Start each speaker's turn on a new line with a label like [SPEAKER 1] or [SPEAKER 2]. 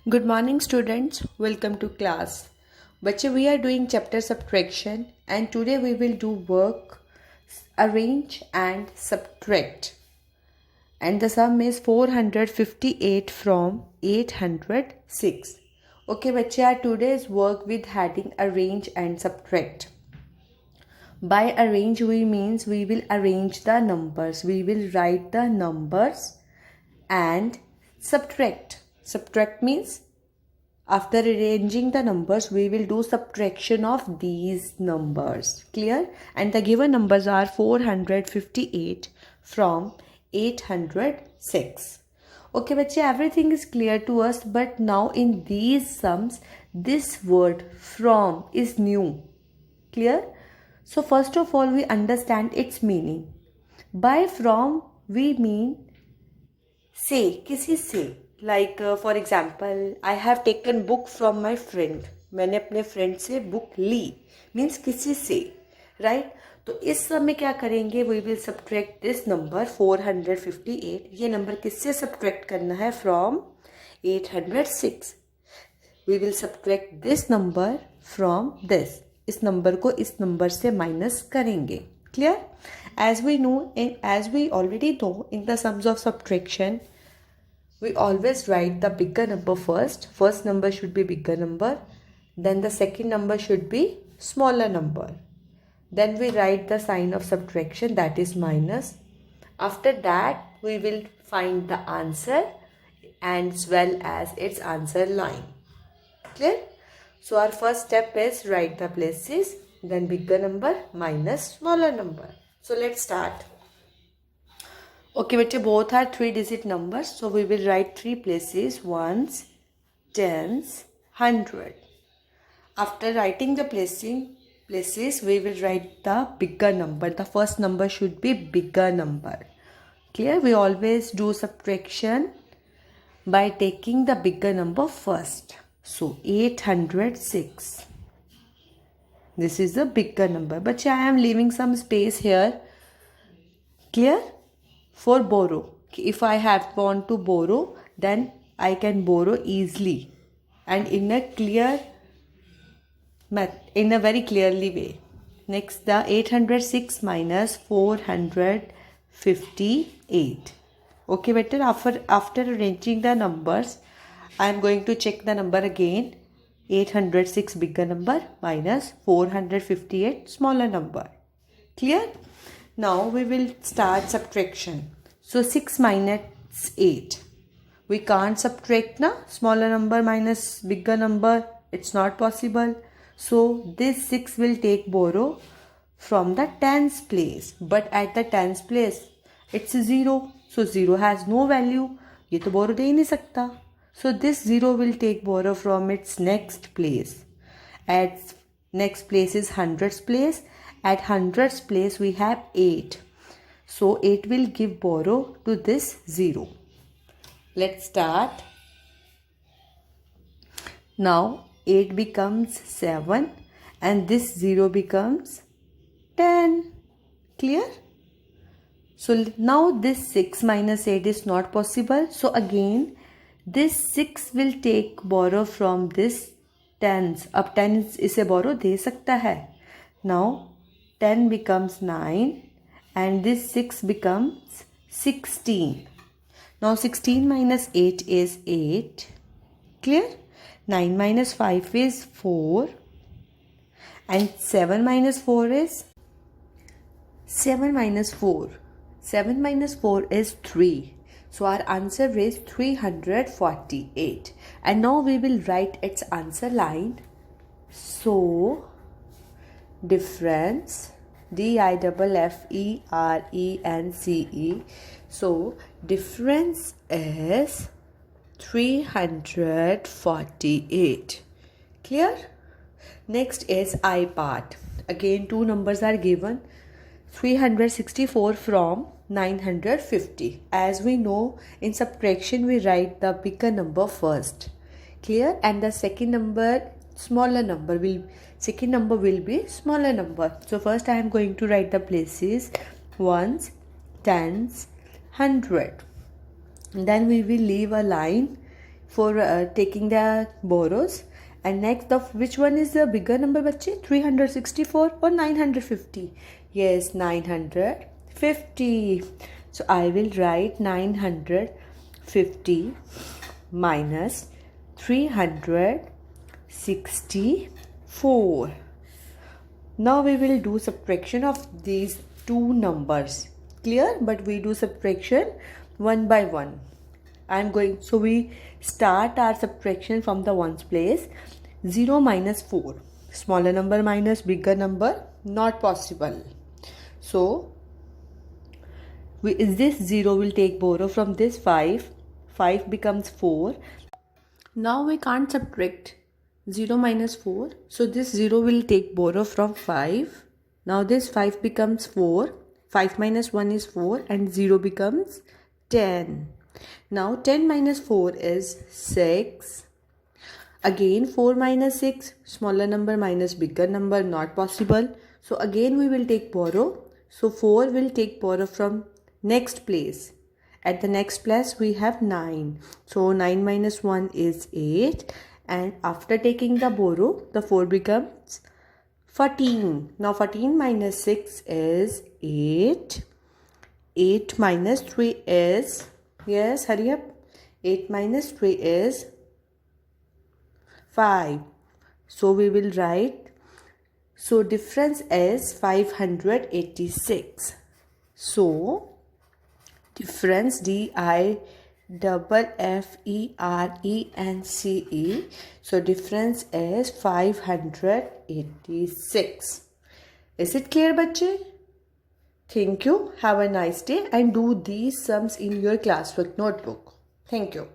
[SPEAKER 1] Good morning students, welcome to class. बच्चे we are doing chapter subtraction and today we will do work arrange and subtract and the sum is 458 from 806. Okay बच्चे, our today's work with heading arrange and subtract. By arrange we means we will arrange the numbers, we will write the numbers and subtract. Subtract means after arranging the numbers, we will do subtraction of these numbers. Clear? And the given numbers are 458 from 806. Okay, bache, everything is clear to us. But now in these sums, this word from is new. Clear? So first of all, we understand its meaning. By from, we mean से, किसी से. Like for example, I have taken book from my friend. मैंने अपने friend से book ली. Means किसी से. Right? तो इस समय क्या करेंगे? We will subtract this number 458. ये नंबर किससे subtract करना है? From 806. We will subtract this number from this. इस नंबर को इस नंबर से माइनस करेंगे. Clear? As we already know in the sums of subtraction, we always write the bigger number first. First number should be bigger number. Then the second number should be smaller number. Then we write the sign of subtraction, that is minus. After that, we will find the answer and as well as its answer line. Clear? So our first step is write the places, then bigger number minus smaller number. So let's start. Okay, bete, both are 3-digit numbers. So we will write 3 places, ones, tens, 100. After writing the places, we will write the bigger number. The first number should be bigger number. Clear? We always do subtraction by taking the bigger number first. So 806. This is the bigger number. But I am leaving some space here. Clear? For borrow. If I want to borrow, then I can borrow easily and in a very clearly way. Next, the 806 minus 458. Okay, better. After arranging the numbers, I am going to check the number again. 806 bigger number minus 458 smaller number. Clear? Now we will start subtraction. So 6 minus 8. We can't subtract na smaller number minus bigger number. It's not possible. So this 6 will take borrow from the tens place. But at the tens place, it's 0. So 0 has no value. ये तो borrow दे ही नहीं सकता. So this 0 will take borrow from its next place. At next place is hundreds place. At hundreds place we have 8. So 8 will give borrow to this 0. Let's start. Now 8 becomes 7 and this 0 becomes 10. Clear? So now this 6 minus 8 is not possible. So again this 6 will take borrow from this tens. अब tens इसे borrow दे सकता है. Now 10 becomes 9 and this 6 becomes 16. Now 16 minus 8 is 8. Clear? 9 minus 5 is 4 and 7 minus 4 is 7 minus 4. 7 minus 4 is 3. So our answer is 348. And now we will write its answer line. So difference, diffference. So difference is 348. Clear? Next is I part. Again 2 numbers are given. 364 from 950. As we know, in subtraction we write the bigger number first. Clear? And the second number will be smaller number. So first I am going to write the places, ones, tens, 100. Then we will leave a line for taking the borrows. And next, which one is the bigger number, बच्चे? 364 or 950? Yes, 950. So I will write 950 minus 364. Now we will do subtraction of these two numbers. Clear? But we do subtraction one by one. So we start our subtraction from the ones place. 0 minus 4. Smaller number minus bigger number, not possible. So this 0 will take borrow from this 5. 5 becomes 4. Now we can't subtract 0 minus 4. So this 0 will take borrow from 5. Now this 5 becomes 4. 5 minus 1 is 4 and 0 becomes 10. Now 10 minus 4 is 6. Again 4 minus 6, smaller number minus bigger number, not possible. So again we will take borrow. So 4 will take borrow from next place. At the next place we have 9. So 9 minus 1 is 8. And after taking the borrow, the 4 becomes 14. Now 14 minus 6 is 8. 8 minus 3 is... Yes, hurry up. 8 minus 3 is 5. So we will write, so difference is 586. So difference, DIFFERENCE. So difference is 586. Is it clear, bachche? Thank you. Have a nice day and do these sums in your classwork notebook. Thank you.